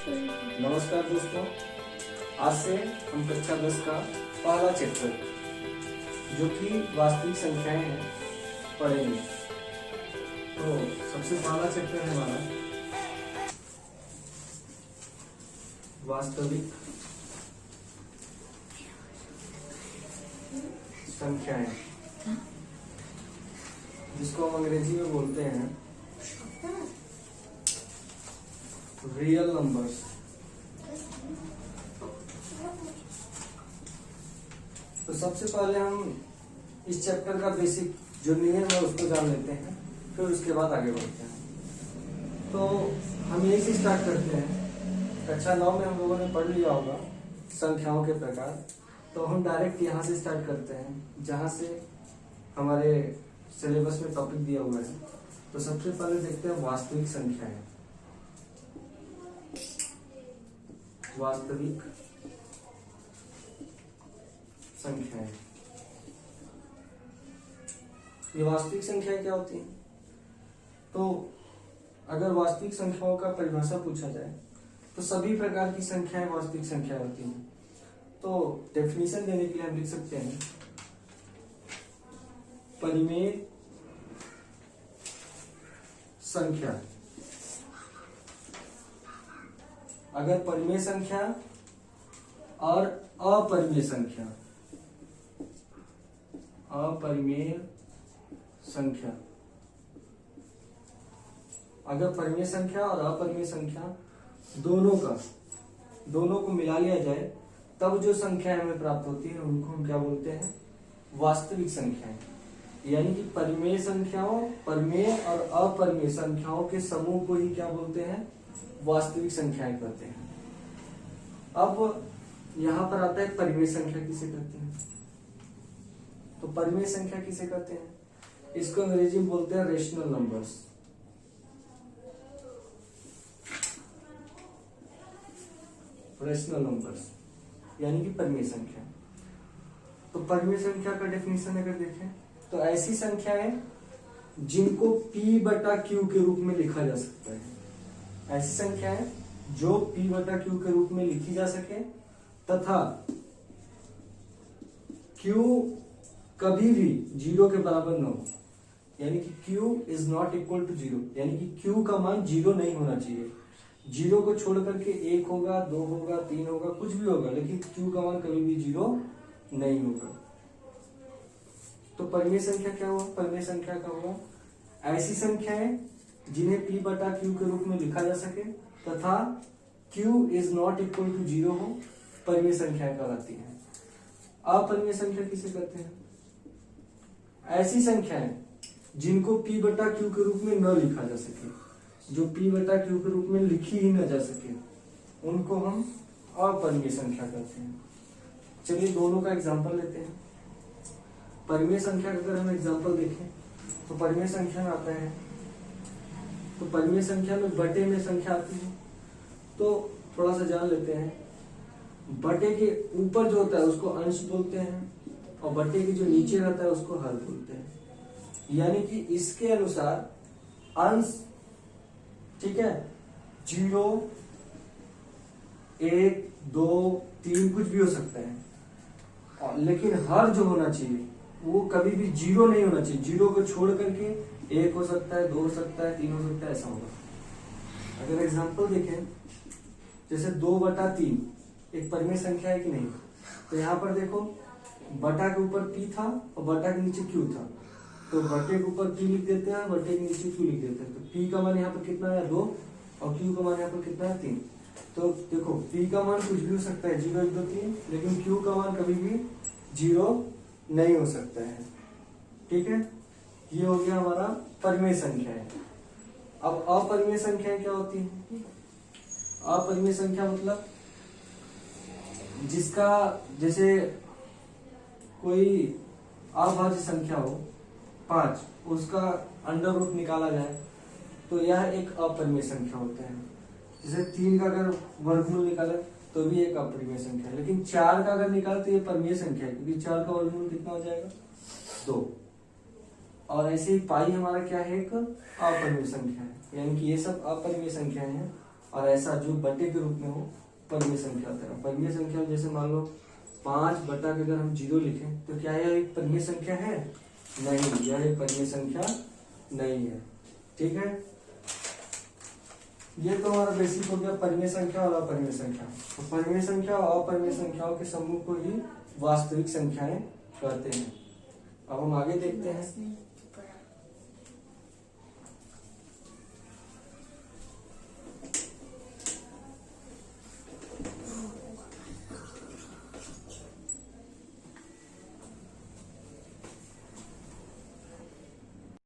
नमस्कार दोस्तों, आज से हम कक्षा 10 का पहला चैप्टर जो कि वास्तविक संख्याएं हैं पढ़ेंगे। तो सबसे पहला चैप्टर है हमारा वास्तविक संख्याएं, जिसको हम अंग्रेजी में बोलते हैं रियल नंबर्स। तो सबसे पहले हम इस चैप्टर का बेसिक जो नियम है उसको जान लेते हैं, फिर उसके बाद आगे बढ़ते हैं। तो हम यही से स्टार्ट करते हैं। कक्षा 9 में हम लोगों ने पढ़ लिया होगा संख्याओं के प्रकार। तो हम डायरेक्ट यहाँ से स्टार्ट करते हैं जहाँ से हमारे सिलेबस में टॉपिक दिया हुआ है। तो सबसे पहले देखते हैं वास्तविक संख्याएं। वास्तविक संख्याएं, ये वास्तविक संख्याएं क्या होती हैं? तो अगर वास्तविक संख्याओं का परिभाषा पूछा जाए तो सभी प्रकार की संख्याएं वास्तविक संख्या होती हैं। तो डेफिनेशन देने के लिए हम लिख सकते हैं परिमेय संख्या। अगर परिमेय संख्या और अपरिमेय संख्या, अपरिमेय संख्या, अगर परिमेय संख्या और अपरिमेय संख्या दोनों को मिला लिया जाए तब जो संख्या हमें प्राप्त होती है उनको हम क्या बोलते हैं? वास्तविक संख्याएं। यानी कि परिमेय संख्याओं, परिमेय और अपरिमेय संख्याओं के समूह को ही क्या बोलते हैं? वास्तविक संख्याएं कहते हैं। अब यहां पर आता है परिमेय संख्या किसे कहते हैं? तो परिमेय संख्या किसे कहते हैं? इसको अंग्रेजी में बोलते हैं रेशनल नंबर्स। रेशनल नंबर्स यानी कि परिमेय संख्या। तो परिमेय संख्या का डेफिनेशन अगर देखें तो ऐसी संख्याएं जिनको P बटा Q के रूप में लिखा जा सकता है। ऐसी संख्याएं जो P बटा Q के रूप में लिखी जा सके तथा Q कभी भी 0 के बराबर न हो। यानी कि Q is not equal to 0, यानी कि Q का मान 0 नहीं होना चाहिए। 0 को छोड़ करके 1 होगा, 2 होगा, 3 होगा, कुछ भी होगा, लेकिन Q का मान कभी भी 0 नहीं होगा। तो परिमेय संख्या क्या हुआ? परिमेय संख्या का हुआ ऐसी संख्याएं जिन्हें P बटा Q के रूप में लिखा जा सके तथा Q is not equal to 0 हो, परिमेय संख्या कहलाती है। अपरिमेय संख्या किसे कहते हैं? ऐसी संख्याएं जिनको P बटा Q के रूप में न लिखा जा सके, जो P बटा Q के रूप में लिखी ही न जा सके, उनको हम अपरिमेय संख्या कहते हैं। चलिए दोनों का एग्जांपल लेते हैं। परिमेय संख्या का अगर हम एग्जांपल देखें तो परिमेय संख्या में आता है, तो परिमेय संख्या में बटे में संख्या आती है। तो थोड़ा सा जान लेते हैं। बटे के ऊपर जो होता है उसको अंश बोलते हैं और बटे के जो नीचे रहता है उसको हर बोलते हैं। यानी कि इसके अनुसार अंश, ठीक है, 0, 1, 2, 3 कुछ भी हो सकता है, और लेकिन हर जो होना चाहिए वो कभी भी 0 नहीं होना चाहिए। 0 को छोड़ करके 1 हो सकता है, 2 हो सकता है, 3 हो सकता है, ऐसा होगा। अगर एग्जांपल देखें जैसे 2 बटा 3 एक परिमेय संख्या है कि नहीं? तो यहाँ पर देखो बटा के ऊपर P था और बटा के नीचे Q था। तो बटे के ऊपर P लिख देते हैं, बटे के नीचे Q लिख देते हैं। तो P का मान यहाँ पर कितना है? 2 और Q का मान यहाँ पर कितना है? 3। तो देखो P का मान कुछ भी हो सकता है, 0, 1, 2, 3, लेकिन Q का मान कभी भी 0 नहीं हो सकता है। ठीक है, ये हो गया हमारा परिमेय संख्या है। अब अपरिमेय संख्या क्या होती है? अपरिमेय संख्या मतलब जिसका, जैसे कोई अभाज्य संख्या हो 5, उसका अंडर रूट निकाला जाए तो यह एक अपरिमेय संख्या होता है। जैसे 3 का अगर वर्गमूल निकाले तो भी एक अपरिमेय संख्या है, लेकिन 4 का अगर निकाले तो ये परिमेय संख्या है, क्योंकि 4 का वर्गमूल कितना हो जाएगा? 2। और ऐसे ही पाई हमारा क्या है? एक अपरिमेय संख्या है। यानी कि ये सब अपरिमेय संख्याएं हैं और ऐसा जो बटे के रूप में हो परिमेय संख्या होता है। परिमेय संख्या में जैसे मान लो 5 बटा के अगर हम 0 लिखें तो क्या यह एक परिमेय संख्या है? नहीं, यह एक परिमेय संख्या नहीं है। ठीक है, ये तो हमारा बेसिक हो गया परिमेय संख्या और अपरिमेय संख्या। तो परिमेय संख्या और अपरिमेय संख्याओं के समूह को ही वास्तविक संख्याएं कहते हैं। अब हम आगे देखते हैं।